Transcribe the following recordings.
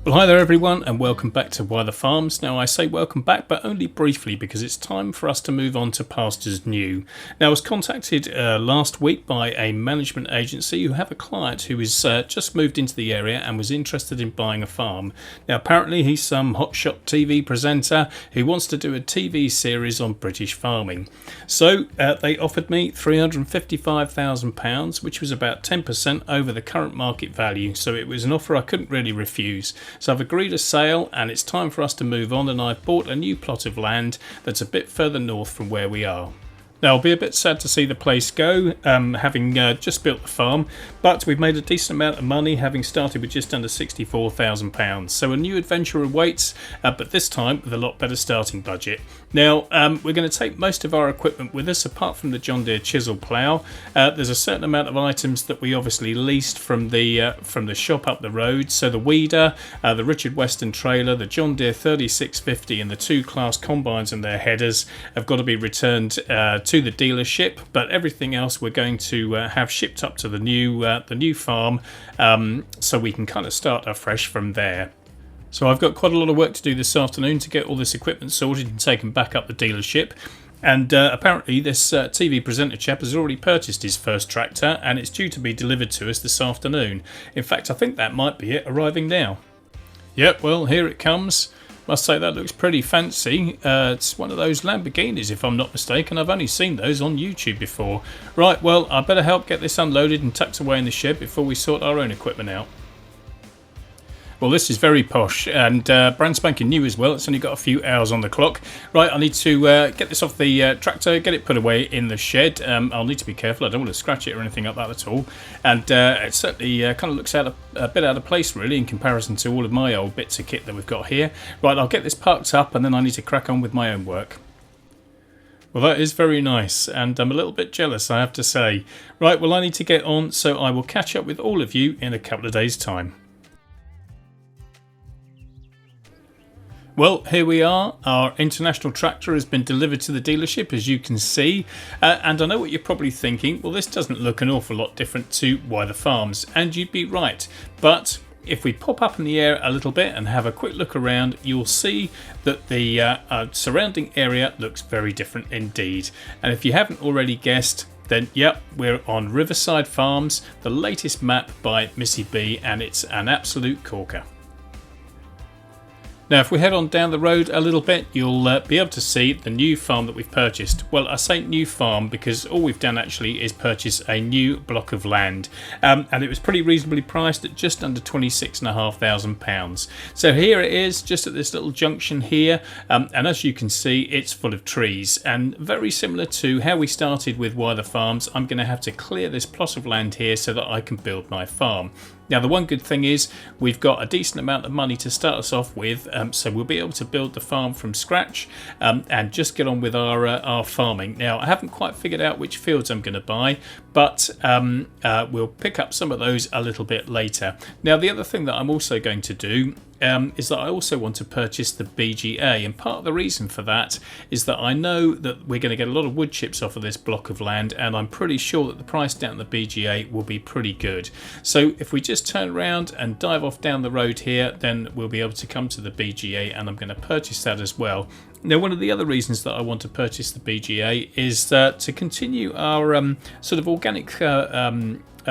Well, hi there everyone, and welcome back to Wyther Farms. Now, I say welcome back, but only briefly, because it's time for us to move on to pastures new. Now, I was contacted last week by a management agency who have a client who is just moved into the area and was interested in buying a farm. Now, apparently he's some hotshot TV presenter who wants to do a TV series on British farming. So they offered me £355,000, which was about 10% over the current market value. So it was an offer I couldn't really refuse. So I've agreed a sale, and it's time for us to move on, and I've bought a new plot of land that's a bit further north from where we are. Now, I'll be a bit sad to see the place go, having just built the farm, but we've made a decent amount of money, having started with just under £64,000. So a new adventure awaits, but this time with a lot better starting budget. Now, we're going to take most of our equipment with us, apart from the John Deere chisel plough. There's a certain amount of items that we obviously leased from the shop up the road. So the weeder, the Richard Weston trailer, the John Deere 3650 and the two class combines and their headers have got to be returned to the dealership, but everything else we're going to have shipped up to the new farm, so we can kind of start afresh from there. So I've got quite a lot of work to do this afternoon to get all this equipment sorted and taken back up the dealership. And apparently this TV presenter chap has already purchased his first tractor, and it's due to be delivered to us this afternoon. In fact, I think that might be it arriving now. Yep, well, here it comes. Must say that looks pretty fancy. It's one of those Lamborghinis, if I'm not mistaken. I've only seen those on YouTube before. Right, well, I better help get this unloaded and tucked away in the shed before we sort our own equipment out. Well, this is very posh and brand spanking new as well. It's only got a few hours on the clock. Right, I need to get this off the tractor, get it put away in the shed. I'll need to be careful. I don't want to scratch it or anything like that at all. And it certainly kind of looks a bit out of place, really, in comparison to all of my old bits of kit that we've got here. Right, I'll get this parked up, and then I need to crack on with my own work. Well, that is very nice, and I'm a little bit jealous, I have to say. Right, well, I need to get on, so I will catch up with all of you in a couple of days' time. Well, here we are. Our international tractor has been delivered to the dealership, as you can see. And I know what you're probably thinking. Well, this doesn't look an awful lot different to Wyther Farms. And you'd be right. But if we pop up in the air a little bit and have a quick look around, you'll see that the surrounding area looks very different indeed. And if you haven't already guessed, then yep, we're on Riverside Farms, the latest map by missyb, and it's an absolute corker. Now, if we head on down the road a little bit, you'll be able to see the new farm that we've purchased. Well, I say new farm because all we've done actually is purchase a new block of land, and it was pretty reasonably priced at just under £26,500. So here it is, just at this little junction here, and as you can see, it's full of trees. And very similar to how we started with Wyther Farms, I'm going to have to clear this plot of land here so that I can build my farm. Now, the one good thing is we've got a decent amount of money to start us off with, so we'll be able to build the farm from scratch and just get on with our farming. Now, I haven't quite figured out which fields I'm going to buy, but we'll pick up some of those a little bit later. Now, the other thing that I'm also going to do is that I also want to purchase the BGA, and part of the reason for that is that I know that we're going to get a lot of wood chips off of this block of land, and I'm pretty sure that the price down the BGA will be pretty good. So if we just turn around and dive off down the road here, then we'll be able to come to the BGA, and I'm going to purchase that as well. Now, one of the other reasons that I want to purchase the BGA is to continue our sort of organic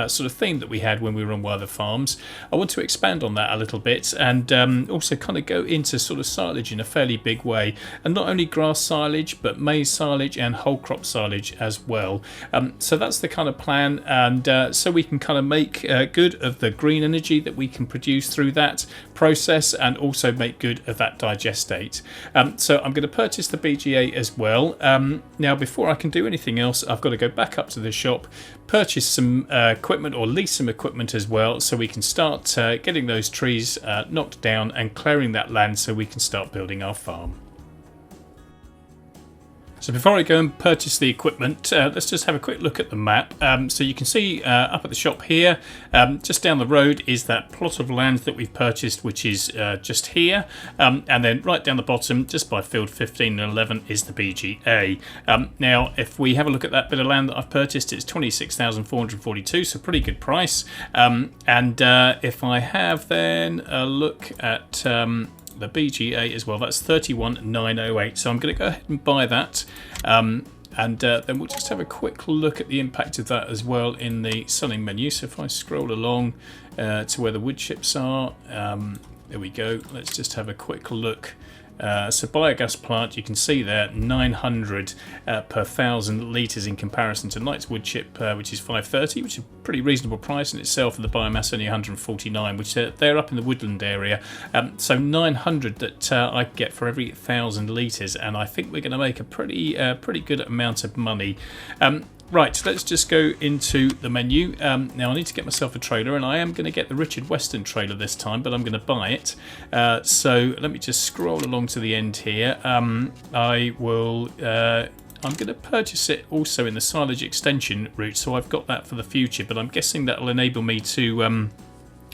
sort of theme that we had when we were on Wyther Farms. I want to expand on that a little bit, and also kind of go into sort of silage in a fairly big way, and not only grass silage but maize silage and whole crop silage as well. So that's the kind of plan, and so we can kind of make good of the green energy that we can produce through that process, and also make good of that digestate. So I'm going to purchase the BGA as well. Now, before I can do anything else, I've got to go back up to the shop, purchase some equipment, or lease some equipment as well, so we can start getting those trees knocked down and clearing that land so we can start building our farm. So before I go and purchase the equipment, let's just have a quick look at the map. So you can see up at the shop here, just down the road is that plot of land that we've purchased, which is just here. And then right down the bottom, just by field 15 and 11, is the BGA. Now, if we have a look at that bit of land that I've purchased, it's 26,442, so pretty good price. And if I have then a look at the BGA as well, that's 31,908, so I'm going to go ahead and buy that, and then we'll just have a quick look at the impact of that as well in the selling menu. So if I scroll along to where the wood chips are, there we go, let's just have a quick look. So biogas plant, you can see there 900 per 1,000 litres in comparison to Knight's wood chip, which is 530, which is a pretty reasonable price in itself, and the biomass only 149, which they're up in the woodland area. So 900 that I get for every 1,000 litres, and I think we're going to make a pretty good amount of money. Right, so let's just go into the menu. Now I need to get myself a trailer, and I am going to get the Richard Weston trailer this time, but I'm going to buy it. So let me just scroll along to the end here. I'm going to purchase it also in the silage extension route, so I've got that for the future, but I'm guessing that will enable me to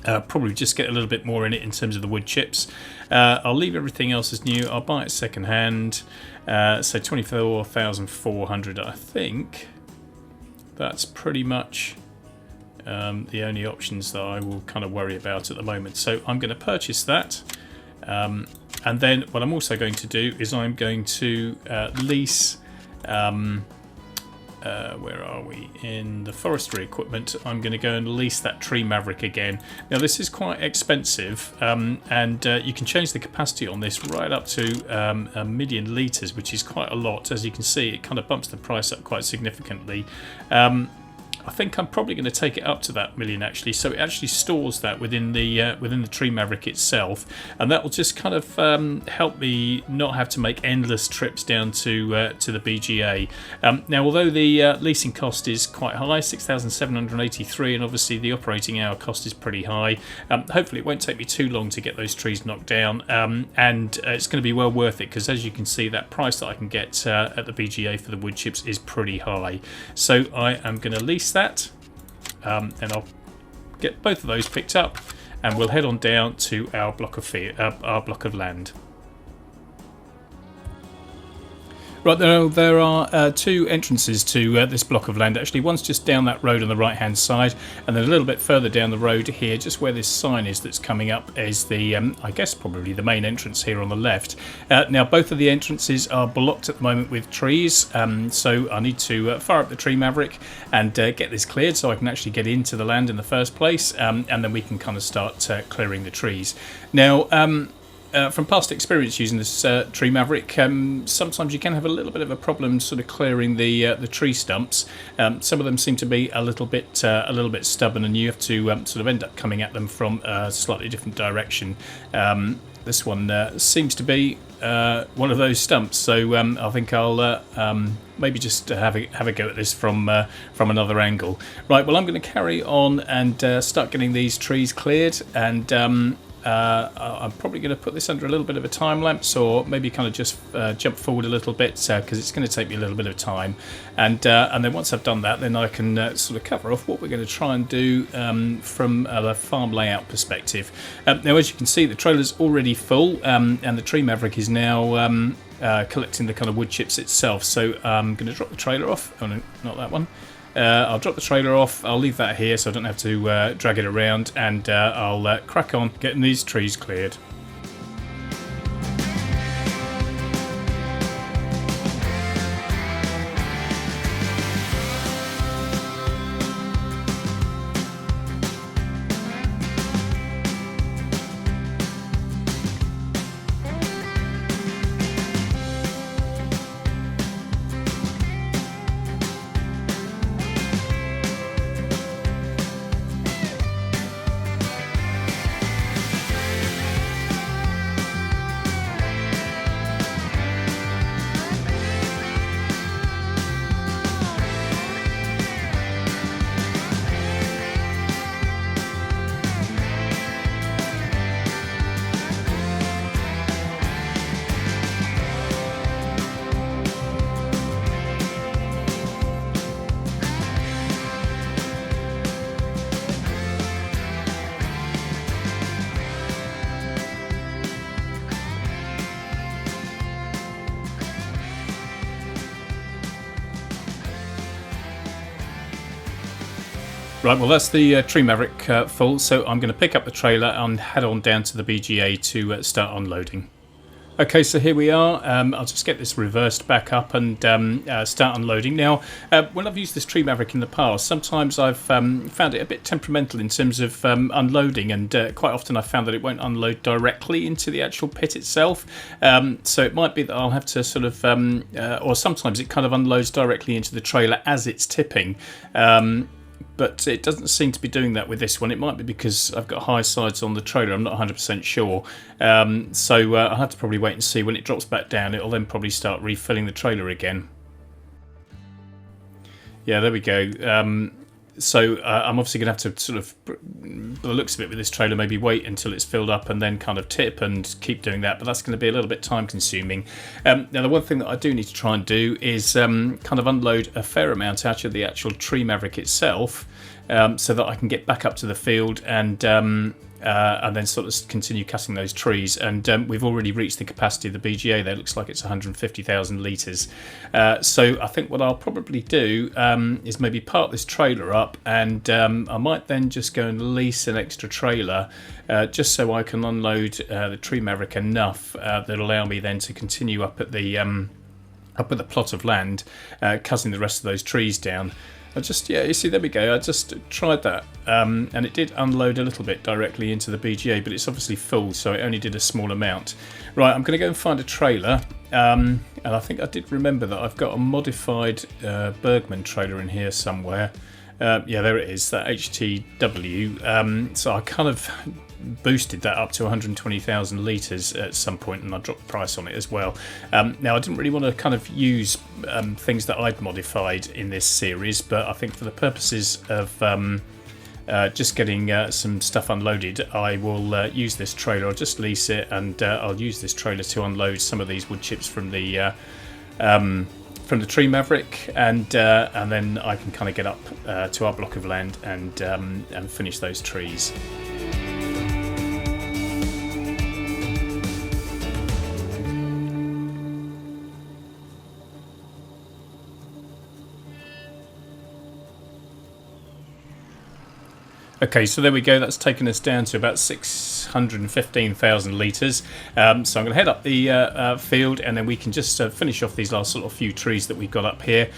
probably just get a little bit more in it in terms of the wood chips. I'll leave everything else as new. I'll buy it second hand, so 24,400 I think. That's pretty much the only options that I will kind of worry about at the moment. So I'm going to purchase that. And then what I'm also going to do is I'm going to lease, where are we? In the forestry equipment, I'm going to go and lease that Tree Maverick again. Now this is quite expensive, and you can change the capacity on this right up to 1,000,000 litres, which is quite a lot. As you can see, it kind of bumps the price up quite significantly. I think I'm probably going to take it up to that 1,000,000 actually, so it actually stores that within the Tree Maverick itself, and that will just kind of help me not have to make endless trips down to the BGA. Now, although the leasing cost is quite high, 6,783, and obviously the operating hour cost is pretty high, hopefully it won't take me too long to get those trees knocked down, and it's going to be well worth it, because as you can see, that price that I can get at the BGA for the wood chips is pretty high. So I am going to lease that, and I'll get both of those picked up, and we'll head on down to our block of land. Right, there are two entrances to this block of land actually. One's just down that road on the right hand side, and then a little bit further down the road here, just where this sign is that's coming up, is the I guess probably the main entrance here on the left. Now both of the entrances are blocked at the moment with trees, so I need to fire up the Tree Maverick and get this cleared so I can actually get into the land in the first place, and then we can kind of start clearing the trees. Now from past experience using this Tree Maverick, sometimes you can have a little bit of a problem sort of clearing the tree stumps. Some of them seem to be a little bit stubborn, and you have to sort of end up coming at them from a slightly different direction. This one seems to be one of those stumps, so I think I'll maybe just have a go at this from another angle. Right, well, I'm going to carry on and start getting these trees cleared, and I'm probably going to put this under a little bit of a time lapse, or maybe kind of just jump forward a little bit, because it's going to take me a little bit of time, and then once I've done that, then I can sort of cover off what we're going to try and do from a farm layout perspective. Now, as you can see, the trailer's already full, and the Tree Maverick is now collecting the kind of wood chips itself, so I'm going to drop the trailer off. Oh no, not that one. I'll drop the trailer off, I'll leave that here so I don't have to drag it around, and I'll crack on getting these trees cleared. Right, well that's the Tree Maverick full, so I'm going to pick up the trailer and head on down to the BGA to start unloading. Okay, so here we are. I'll just get this reversed back up and start unloading. Now, when I've used this Tree Maverick in the past, sometimes I've found it a bit temperamental in terms of unloading, and quite often I've found that it won't unload directly into the actual pit itself. So it might be that I'll have to sort of, or sometimes it kind of unloads directly into the trailer as it's tipping. But it doesn't seem to be doing that with this one. It might be because I've got high sides on the trailer, I'm not 100% sure. So I'll have to probably wait and see. When it drops back down, it'll then probably start refilling the trailer again. Yeah, there we go. So I'm obviously going to have to sort of, by the looks of it with this trailer, maybe wait until it's filled up and then kind of tip and keep doing that. But that's going to be a little bit time consuming. Now the one thing that I do need to try and do is kind of unload a fair amount out of the actual Tree Maverick itself, so that I can get back up to the field and then sort of continue cutting those trees. And we've already reached the capacity of the BGA there. It looks like it's 150,000 litres. So I think what I'll probably do is maybe park this trailer up, and I might then just go and lease an extra trailer just so I can unload the Tree Maverick enough that'll allow me then to continue up at the plot of land, cutting the rest of those trees down. Yeah, you see, there we go. I just tried that, and it did unload a little bit directly into the BGA, but it's obviously full, so it only did a small amount. Right, I'm going to go and find a trailer, and I think I did remember that I've got a modified Bergman trailer in here somewhere. Yeah, there it is, that HTW. So I kind of boosted that up to 120,000 litres at some point, and I dropped the price on it as well. Now I didn't really want to kind of use things that I'd modified in this series, but I think for the purposes of just getting some stuff unloaded, I will use this trailer. I'll just lease it, and I'll use this trailer to unload some of these wood chips from the Tree Maverick, and then I can kind of get up to our block of land and finish those trees. Okay, so there we go. That's taken us down to about 615,000 litres. So I'm going to head up the field, and then we can just finish off these last sort of few trees that we've got up here,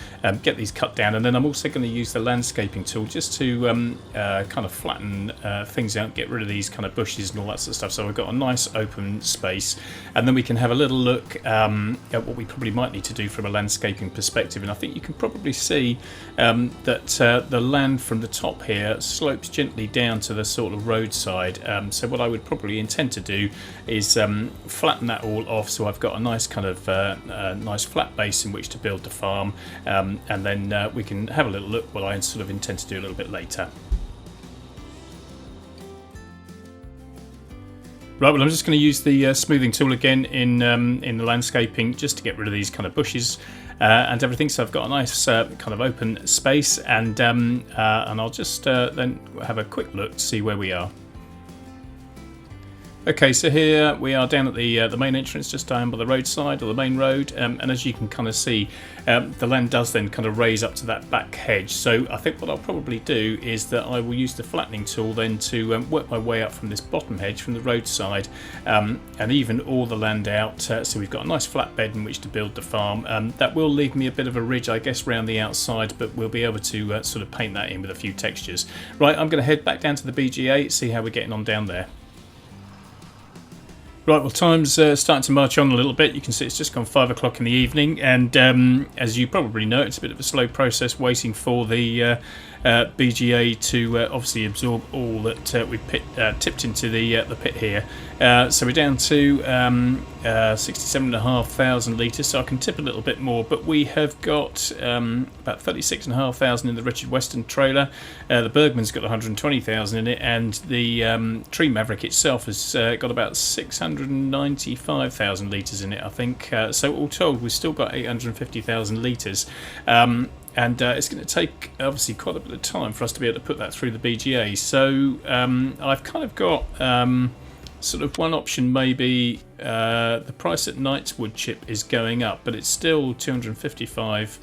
get these cut down, and then I'm also going to use the landscaping tool just to kind of flatten things out, get rid of these kind of bushes and all that sort of stuff. So we've got a nice open space, and then we can have a little look at what we probably might need to do from a landscaping perspective. And I think you can probably see that the land from the top here slopes gently down to the sort of roadside. So what I would probably intend to do is flatten that all off, so I've got a nice kind of nice flat base in which to build the farm, and then we can have a little look what I sort of intend to do a little bit later. Right, well I'm just going to use the smoothing tool again in the landscaping, just to get rid of these kind of bushes and everything. So I've got a nice kind of open space, and I'll just then have a quick look to see where we are. Okay, so here we are down at the main entrance, just down by the roadside, or the main road, and as you can kind of see, the land does then kind of raise up to that back hedge. So I think what I'll probably do is that I will use the flattening tool then to work my way up from this bottom hedge, from the roadside, and even all the land out, so we've got a nice flat bed in which to build the farm. That will leave me a bit of a ridge, I guess, around the outside, but we'll be able to sort of paint that in with a few textures. Right, I'm going to head back down to the BGA, see how we're getting on down there. Right, well time's starting to march on a little bit. You can see it's just gone 5 o'clock in the evening, and as you probably know, it's a bit of a slow process waiting for the BGA to obviously absorb all that we've tipped into the pit here. So we're down to 67,500 litres, so I can tip a little bit more, but we have got about 36,500 in the Richard Weston trailer. The Bergman's got 120,000 in it, and the Tree Maverick itself has got about 695,000 litres in it, I think. So all told, we've still got 850,000 litres. And it's going to take obviously quite a bit of time for us to be able to put that through the BGA. So I've kind of got sort of one option, maybe the price at Knight's wood chip is going up, but it's still 255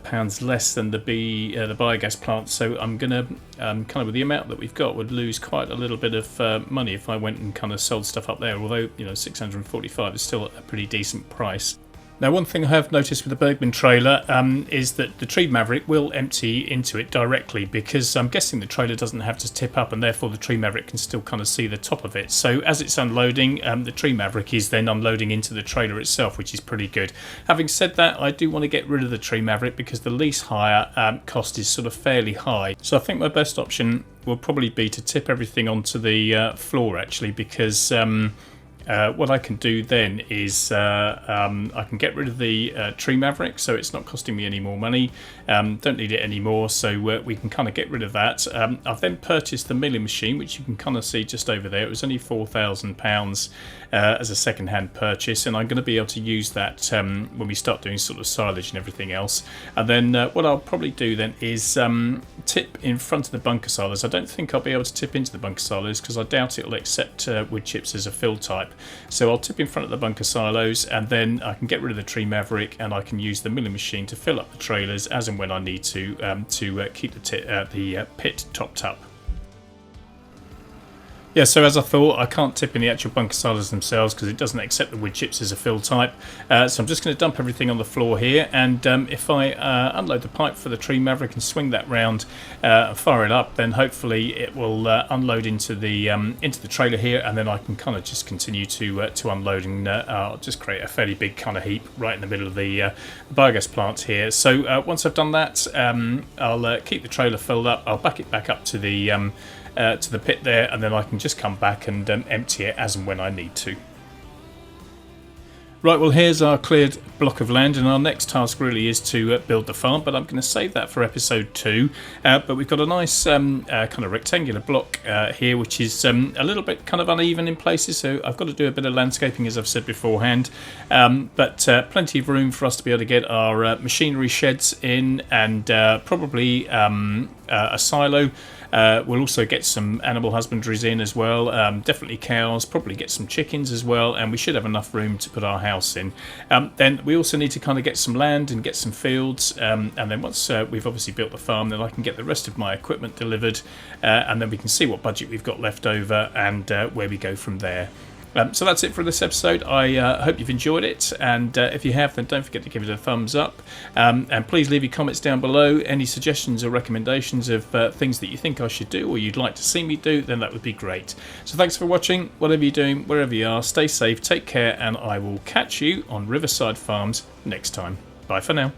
pounds less than the biogas plant, so I'm gonna kind of, with the amount that we've got, would lose quite a little bit of money if I went and kind of sold stuff up there, although 645 is still a pretty decent price. Now, one thing I have noticed with the Bergman trailer is that the Tree Maverick will empty into it directly, because I'm guessing the trailer doesn't have to tip up, and therefore the Tree Maverick can still kind of see the top of it. So as it's unloading, the Tree Maverick is then unloading into the trailer itself, which is pretty good. Having said that, I do want to get rid of the Tree Maverick because the lease hire cost is sort of fairly high. So I think my best option will probably be to tip everything onto the floor, actually, because what I can do then is I can get rid of the Tree Maverick, so it's not costing me any more money. Don't need it anymore, so we can kind of get rid of that. I've then purchased the milling machine, which you can kind of see just over there. It was only £4,000 as a second-hand purchase, and I'm going to be able to use that when we start doing sort of silage and everything else. And then what I'll probably do then is tip in front of the bunker silos. I don't think I'll be able to tip into the bunker silos because I doubt it'll accept wood chips as a fill type. So I'll tip in front of the bunker silos, and then I can get rid of the Tree Maverick, and I can use the milling machine to fill up the trailers as and when I need to keep the pit topped up. Yeah, so as I thought, I can't tip in the actual bunker silos themselves because it doesn't accept the wood chips as a fill type. So I'm just going to dump everything on the floor here, and if I unload the pipe for the Tree Maverick and swing that round and fire it up, then hopefully it will unload into the trailer here, and then I can kind of just continue to unload, and I'll just create a fairly big kind of heap right in the middle of the biogas plant here. So once I've done that, I'll keep the trailer filled up. I'll back it back up to the pit there, and then I can just come back and empty it as and when I need to. Right, well, here's our cleared block of land, and our next task really is to build the farm, but I'm going to save that for episode 2. But we've got a nice kind of rectangular block here, which is a little bit kind of uneven in places, so I've got to do a bit of landscaping, as I've said beforehand. But plenty of room for us to be able to get our machinery sheds in, and probably a silo. We'll also get some animal husbandries in as well, definitely cows, probably get some chickens as well, and we should have enough room to put our house in. Then we also need to kind of get some land and get some fields, and then once we've obviously built the farm, then I can get the rest of my equipment delivered, and then we can see what budget we've got left over and where we go from there. So that's it for this episode. I hope you've enjoyed it, and if you have, then don't forget to give it a thumbs up, and please leave your comments down below. Any suggestions or recommendations of things that you think I should do or you'd like to see me do, then that would be great. So thanks for watching. Whatever you're doing, wherever you are, stay safe, take care, and I will catch you on Riverside Farms next time. Bye for now.